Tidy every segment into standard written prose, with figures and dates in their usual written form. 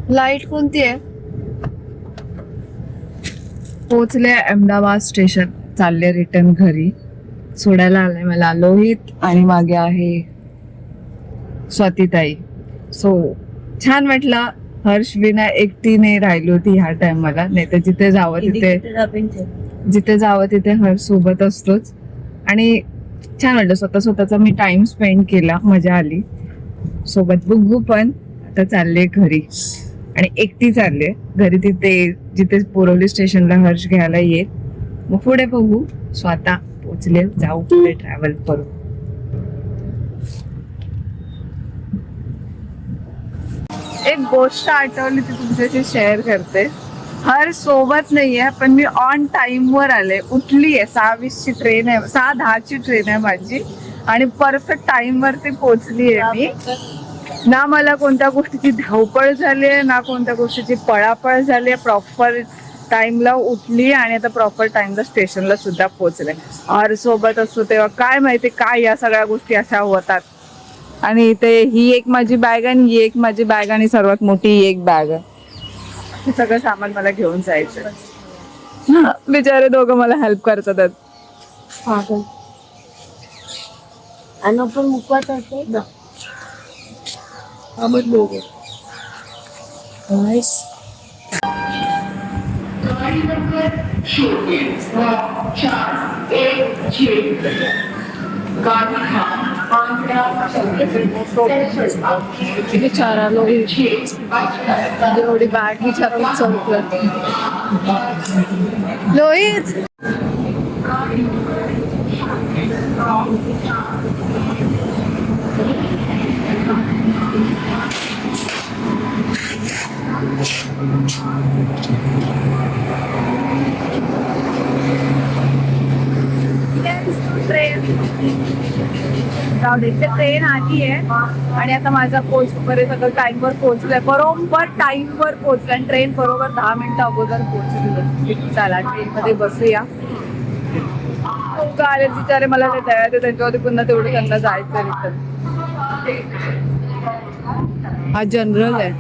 Light कोणती आहे? पोहोचले अहमदाबाद स्टेशन, चालले रिटर्न घरी. सोडायला आलंय मला लोहित आणि मागे आहे स्वातीताई. सो छान वाटलं. हर्ष विना एकटी नाही राहिली होती ह्या टाइमला, नाही तर जिथे जावं तिथे हर्ष सोबत असतोच. आणि छान वाटलं, स्वतःचा मी टाइम स्पेंड केला, मजा आली. सोबत बुग्गू पण. आता चालले घरी आणि एकटी चालले घरी, तिथे जिथे बोरवली स्टेशनला हर्ष घ्यायला येईल. मग पुढे बघू, स्वतः पोचले जाऊ पुढे ट्रॅव्हल करू. एक गोष्ट आठवली ती तुमच्याशी शेअर करते. हर सोबत नाहीये पण मी ऑन टाइम वर आले. उठली आहे 6:20ची ट्रेन आहे, 6:10ची ट्रेन आहे माझी आणि परफेक्ट टाइम वरती पोहोचली आहे मी. ना मला कोणत्या गोष्टीची धावपळ झाली आहे, ना कोणत्या गोष्टीची पळापळ झाली आहे. प्रॉपर टाइमला उठली आणि आता प्रॉपर टाइमला स्टेशनला सुद्धा पोहोचले. हर सोबत असतो तेव्हा काय माहिती काय या सगळ्या गोष्टी अशा होतात. आणि इथे ही एक माझी बॅग आणि ही एक माझी बॅग आणि सर्वात मोठी ही एक बॅग आहे. हे सगळं सामान मला घेऊन जायचं. बिचारे दोघं मला हेल्प करतात. आणि पण मुकवाच असेल ना. बिचारा लोहित एवढी बॅग विचारून चौकत. लोहित ट्रेन आली आहे आणि आता माझा पोहोचपर्यंत सगळं टाइमवर पोहोचलंय. बरोबर टाइमवर पोहोचलं आणि ट्रेन बरोबर 10 मिनिटं अगोदर पोहोचली. चला ट्रेन मध्ये बसूया. आले बिचारे मला ते तयार त्यांच्यावरती पुन्हा तेवढं त्यांना जायचं रिटर्न. हा जनरल आहे.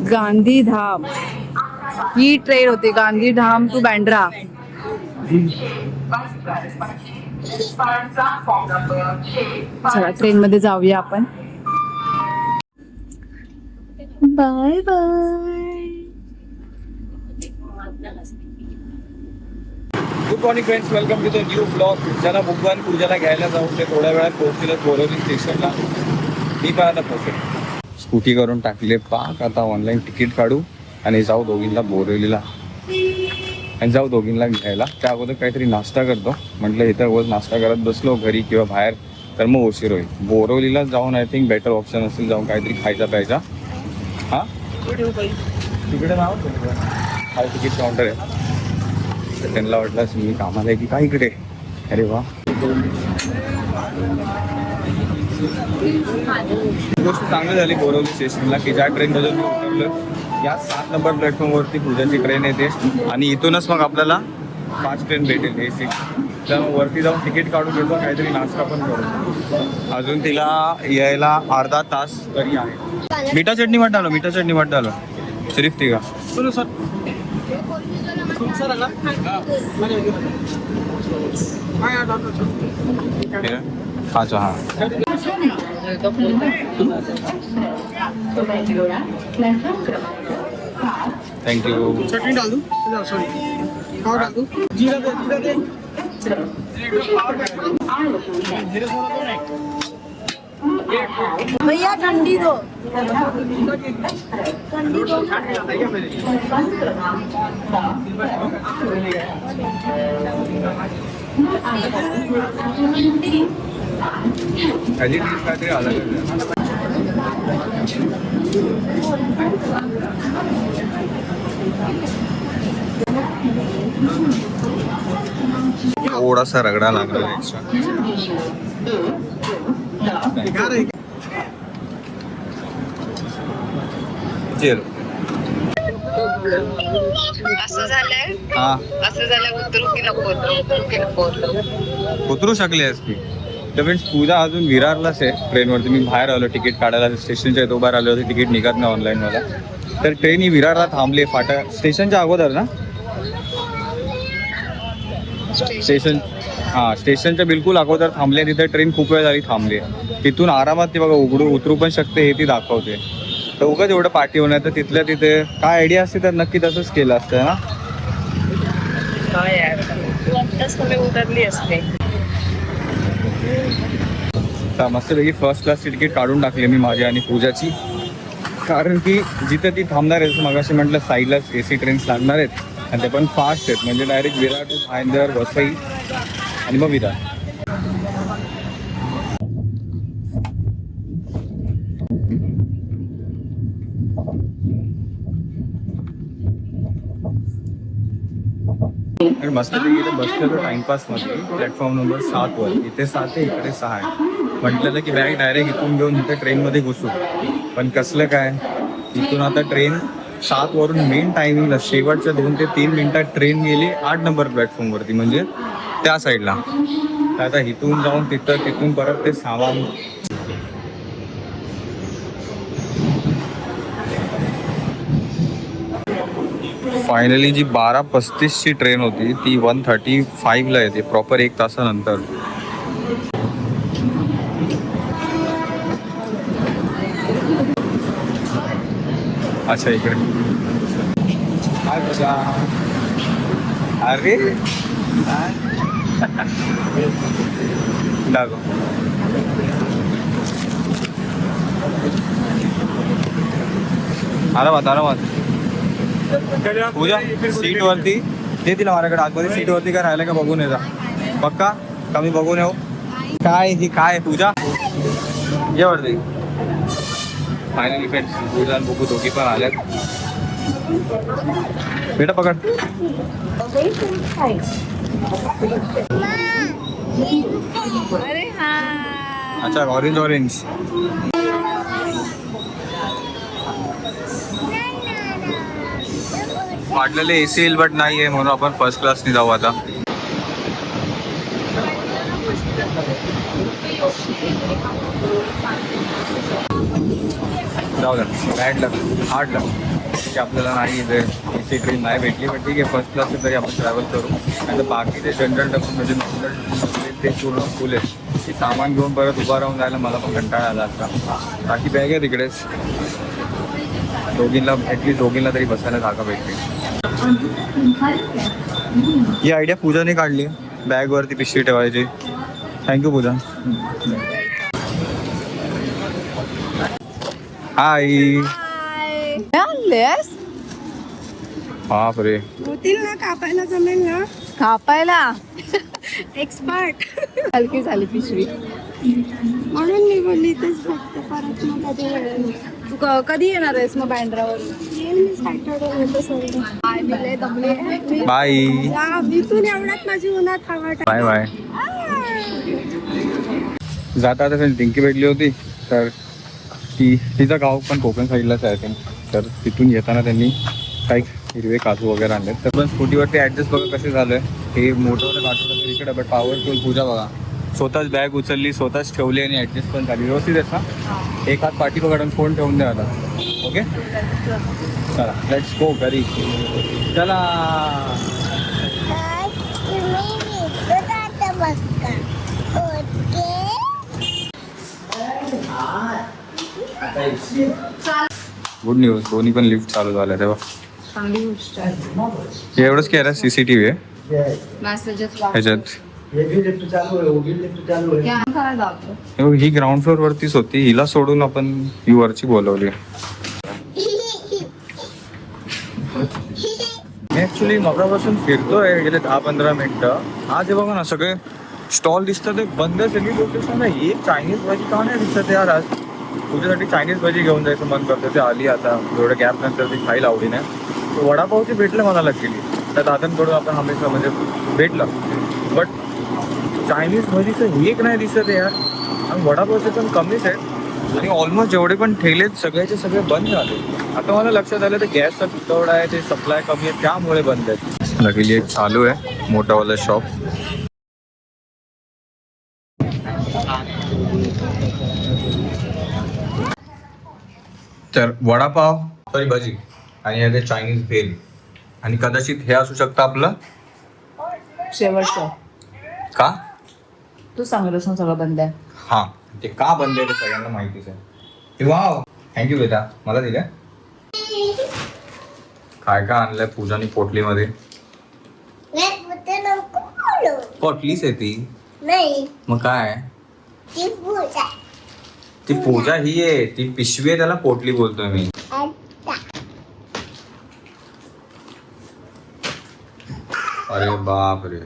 गांधीधाम ही ट्रेन होती, गांधीधाम टू बँड्रा. चला ट्रेन मध्ये जाऊया आपण. Bye bye. Good morning friends, welcome to the new blog. ज्याला भगवान पूजाला घ्यायला जाऊन ते थोड्या वेळात पोहोचलेलं बोरवली स्टेशनला. मी पण आता पोहोचेल. स्कूटी करून टाकले पाक. आता ऑनलाईन तिकीट काढू आणि जाऊ दोघींना बोरवलीला आणि जाऊ दोघींना घ्यायला. त्या अगोदर काहीतरी नाश्ता करतो. म्हटलं इथं रोज नाश्ता करत बसलो घरी किंवा बाहेर तर मग उशीर होईल. बोरवलीला जाऊन आय थिंक बेटर ऑप्शन असेल जाऊन काहीतरी खायचा प्यायचा. हां तिकडे नाव हा तिकीट काउंटर आहे. तर त्यांना वाटलं मी कामाला आहे की काय इकडे. अरे वा, गोष्ट चांगली झाली बोरवली स्टेशनला की ज्या ट्रेनमधून मी उतरलं या 7 नंबर प्लॅटफॉर्मवरती पूजाची ट्रेन येते आणि इथूनच मग आपल्याला 5 ट्रेन भेटेल AC. तर वरती जाऊन तिकीट काढून घेतो, काहीतरी नाश्ता पण करू. अजून तिला यायला अर्धा तास तरी आहे. मिठा चटणी वाटत आलो, मिठा चटणी वाटत आलो. सिर्फ ती का अच्छा हां. थँक्यू. चटनी डाल दूं? सॉरी, और डाल दूं? जीरा दे, जीरा दे. भैया ठंडी दो. ठंडी दो. अजी काहीतरी अलग थोडासा रगडा लागला एक्स्ट्रा. चिल. असं झालंय हा असं झालं उतरू की नको उतरू शकली असती. तर फ्रेंड्स पूजा अजून विरारलाच आहे ट्रेनवरती. मी बाहेर आलो तिकीट काढायला, स्टेशनच्या इथं उभा राहिलो होते, तिकीट निघत नाही ऑनलाईन मला. तर ट्रेन ही विरारला थांबली फाटा स्टेशनच्या अगोदर ना. स्टेशन हां स्टेशनच्या बिलकुल अगोदर थांबले. तिथे ट्रेन खूप वेळ झाली थांबली आहे. तिथून आरामात ती बघा उतरू पण शकते हे ती दाखवते. तर उगाच एवढं पाठी होणार. तर तिथल्या तिथे काय आयडिया असते तर नक्की तसंच केलं असतं ना. काय यार तुम्ही उतरली असते. तर मस्तपैकी फर्स्ट क्लासची तिकीट काढून टाकली मी माझी आणि पूजाची. कारण की जिथं ती थांबणार आहे मगाशी म्हटलं साईडलाच AC ट्रेन्स लागणार आहेत आणि ते पण फास्ट आहेत. म्हणजे डायरेक्ट विरार टू भाईंदर वसई आणि मग विरार. आणि मस्तपैकी इथे बसलेलो टाइमपासमध्ये प्लॅटफॉर्म नंबर 7 वर. इथे 7 आहे इकडे 6 आहे. म्हटलेलं की बॅग डायरेक्ट इथून घेऊन इथे ट्रेनमध्ये घुसू. पण कसलं काय इथून आता ट्रेन 7 वरून मेन टायमिंगला शेवटच्या 2 ते 3 मिनिटात ट्रेन गेली 8 नंबर प्लॅटफॉर्मवरती म्हणजे त्या साईडला. तर आता इथून जाऊन तिथून परत ते सामान. फायनली जी 12:35ची ट्रेन होती ती 1:35ला येते प्रॉपर 1 तासानंतर. अच्छा इकडे अरे दाखव. आरामात पूजा सीट वरती दे तिला माझ्याकडे. आतमध्ये सीट वरती काय राहिलं का बघून येजा पक्का. कमी बघून येऊ. काय ही काय पूजा ये वरती. फायनली फ्रेंड्स पूजा आणि बघू दोघी पण आल्यात. बेटा पकड. अरे हा अच्छा ऑरेंज वाटलेले AC येईल बट नाही आहे म्हणून आपण फर्स्ट क्लासने जाऊ आता. जाऊ द्या बॅड लक हार्ड लक की आपल्याला नाही इथे AC ट्रेन नाही भेटली. पण ठीक आहे फर्स्ट क्लास तरी आपण ट्रॅव्हल करू. आणि बाकीचे जनरल डबे म्हणजे नॉर्मल ते पूर्ण फुल आहे. की सामान घेऊन परत उभा राहून जायला मला पण कंटाळा आला असता. बाकी बॅग आहे तिकडेच. दोघींना तरी बसायला जागा भेटली. ही आयडिया पूजाने काढली बॅगवरती पिशवी ठेवायची. थँक्यू पूजा. हाय आणलेस बापरे. होतील ना कापायला जमेल ना. कापायला एक्सपर्ट हलकी झाली पिशवी. म्हणून मी बोलली तेच फक्त परत मग कधी वेळ तू कधी येणार आहेस मग बँड्रावर. येईल मी सॅटर्डे दमले. बाय इथून एवढ्यात माझी उन्हात हवा बाय बाय. जाता आता टिंकी भेटली होती तर तिचं गाव पण कोकण साईडलाच आहे ते. तर तिथून येताना त्यांनी काही हिरवे काजू वगैरे आणले. तर पण स्कूटीवरती ॲडजस्ट बघा कसे झालं आहे. हे मोठं काजू इकडे बट पॉवरफुल पूजा बघा. स्वतःच बॅग उचलली स्वतःच ठेवली आणि ॲडजस्ट पण झाली व्यवस्थित आहे ना. एक हात पाठी पकडून फोन ठेवून द्या आता. ओके चला लेट्स गो घरी. चला गुड न्यूज दोन्ही पण लिफ्ट चालू झाल्या तेव्हा. चांगली गोष्ट आहे. एवढंच केलं CCTV आहे मेसेजेस ह्याच्यात. काय जातो. ही ग्राउंड फ्लोअर वरतीच होती. हिला सोडून आपण ही वरची बोलवली. मी ऍक्च्युली मगापासून फिरतोय गेले 10-15 मिनिटं. आज हे बघा ना सगळे स्टॉल दिसतात ते बंदच आहे. मी बोलतो सांगा एक चायनीज भाजी का नाही दिसत यार. आज तुझ्यासाठी चायनीज भाजी घेऊन जायचं मन करतं. ते आली आता एवढ्या गॅप नंतर ती खायला आवडी नाही. वडापावची भेटलं मला लकीली. त्या दादांकडून आपण हमेशा म्हणजे भेटलं बट चायनीज भाजीचं एक नाही दिसत आहे यार. आणि वडापावचे पण कमीच आहेत. आणि ऑलमोस्ट जेवढे पण ठेले सगळ्याचे सगळे बंद झाले. आता मला लक्षात आलं तर गॅसचा तुटवडा आहे, ते सप्लाय कमी आहे त्यामुळे बंद आहेत. लगेच एक चालू आहे मोठावाला शॉप. तर वडापाव सॉरी भजी आणि याचे चायनीज भेल आणि कदाचित हे असू शकतं आपलं शेवटचं का तू सांगितलंस ना सगळं बंद आहे. हा ते का बंद आहे ते सगळ्यांना माहितीच आहे. वाव थँक्यू बेटा मला दिल्या. काय काय आणलंय पूजानी पोटलीमध्ये. पोटलीच आहे ती. नाही मग काय ती पूजा ती पूजा ही आहे, ती पिशवी आहे, त्याला पोटली बोलतोय मी. अरे बाप रे.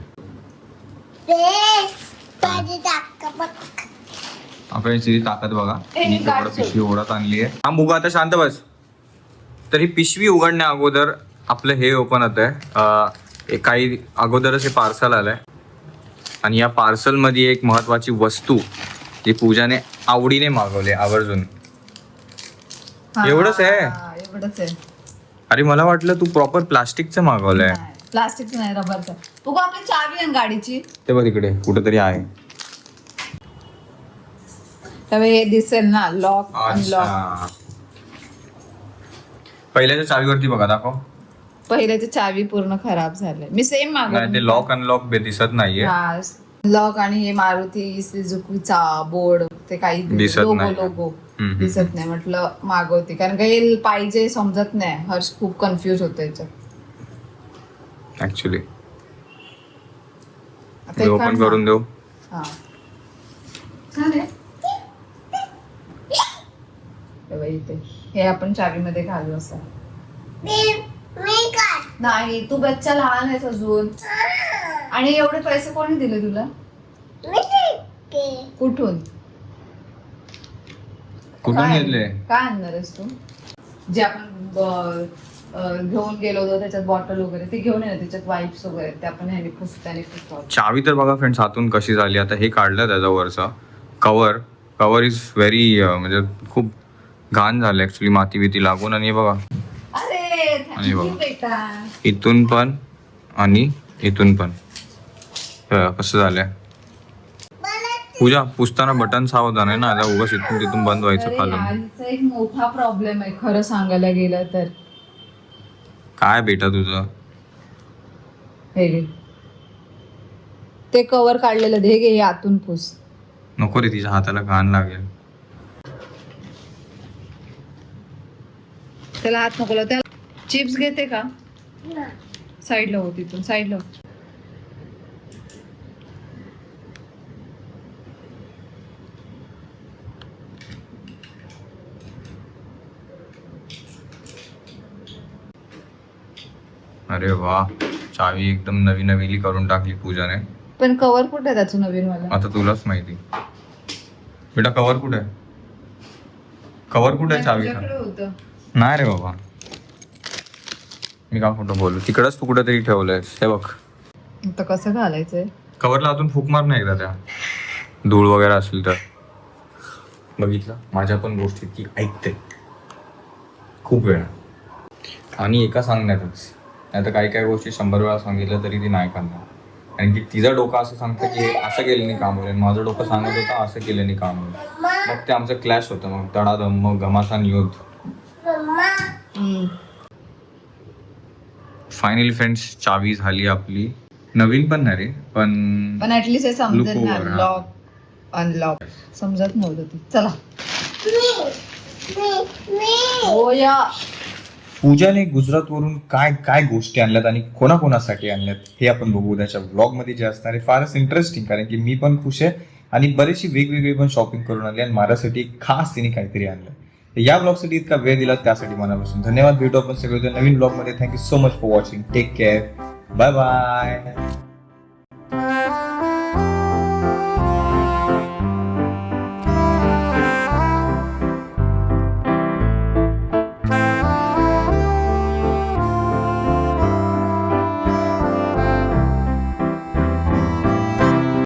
आपण याची ताकद बघा. मी तेवढं पिशवी ओढत आणली आहे. हा मुगा आता शांत बस. तर ही पिशवी उघडण्या अगोदर आपलं हे ओपन होत आहे. काही अगोदरच हे पार्सल आलंय आणि या पार्सल मध्ये एक महत्वाची वस्तू जी पूजाने आवडीने मागवली आवर्जून. एवढंच आहे. एवढंच आहे. अरे मला वाटलं तू प्रॉपर प्लास्टिकचं मागवलंय. प्लास्टिकचं नाही रबरचं. तू का आपली चावी आहे ना गाडीची ते बघ इकडे कुठेतरी आहे. त्यावेळी हे दिसेल ना लॉक अनलॉक. अच्छा पहिल्याच्या चावीवरती बघा दाखव. पहिल्याची चावी पूर्ण खराब झाले. मी सेम नाही ते मागवली. लॉक अनलॉक दिसत नाहीये. लॉक आणि हे मारुती सुझुकीचा बोर्ड ते काही दिसत लोगो नाही. लोगो दिसत नाही. म्हटलं मागवते कारण काही पाहिजे समजत नाही. हर्ष खूप कन्फ्युज होतो याच्यात. ऍक्च्युली आता एक ओपन काढ करून ना. देऊ. हा. छान आहे. हे बघ इथे. हे आपण चावीमध्ये घालू असं. नाही तू बच्चा लहान आहेस अजून. आणि एवढे पैसे कोणी दिले तुला. कुठून कुठून घेतले. काय आणणार आहेस तू. जे आपण घेऊन गेलो होतो त्याच्यात बॉटल वगैरे ते घेऊन ये ना. त्याच्यात वाईप्स वगैरे ते आपण ह्याने पुसताना पुसतो. चावी तर बघा फ्रेंड्स हातून कशी झाली. आता हे काढलं त्याच्यावरचा कवर इज व्हेरी म्हणजे खूप घाण झालं ऍक्च्युली. माती बिती लागून. आणि हे बघा अरे आणि बघा. बेटा इथून पण आणि इथून पण कसं झालंय. पूजा पुसताना बटन सावधान आहे ना. आता उगाच इथून तिथून बंद व्हायचं खालून. याचा एक मोठा प्रॉब्लेम आहे खरं सांगायला गेलं तर. काय बेटा तुझं. हे घे. ते कवर काढलेलं दे घे. हे आतून पुस. नको रे तिच्या हाताला घाण लागेल. त्याला हात नको लावू. त्याला चिप्स घेते का. साईडला हो तिथून साईडला हो. अरे वा चावी एकदम नवी नवीली करून टाकली पूजाने. पण कवर कुठे आहे त्याचं नवीन वाला. आता तुलाच माहिती. बेटा कवर कुठे आहे. कवर कुठे आहे चावीचा. होतं. नाही रे बाबा मी का खोटं बोलू. तिकडच तू कुठेतरी ठेवलंयस. हे बघ आता कसं घालायचंय. कवरला अजून फूक मार नाही एकदा. त्या धूळ वगैरे असेल तर. बघितलं माझ्या पण गोष्टी ती ऐकते खूप वेळा आणि एका सांगण्यातच. नाही तर काही काही गोष्टी 100 वेळा सांगितलं तरी ती नाही करणार. आणि की तिचं डोकं असं सांगतं की असं केलं नाही काम होईल. माझं डोकं सांगत होतं असं केलं नाही काम होईल. मग ते आमचं क्लॅश होतं. मग तडादम मग घमासान युद्ध. फायनली फ्रेंड्स चावी झाली आपली. नवीन पण नाही रे पण ऍटलीस्ट हे समजत Look ना. over, हा. लॉक अनलॉक समजत नव्हतं ती. चला हो या. पूजाने गुजरातवरून काय काय गोष्टी आणल्यात आणि कोणाकोणासाठी आणल्यात हे आपण बघू उद्याच्या ब्लॉग मध्ये जे असणार आहे. फारच इंटरेस्टिंग कारण की मी पण खुश आहे आणि बरीचशी वेगवेगळी पण शॉपिंग करून आणली आणि माझ्यासाठी खास तिने काहीतरी आणलं. या ब्लॉगसाठी इतका वेळ दिला त्यासाठी मनापासून धन्यवाद. भेटू आपण सगळे नवीन ब्लॉग मध्ये. Thank you so much for watching. Take care. Bye bye.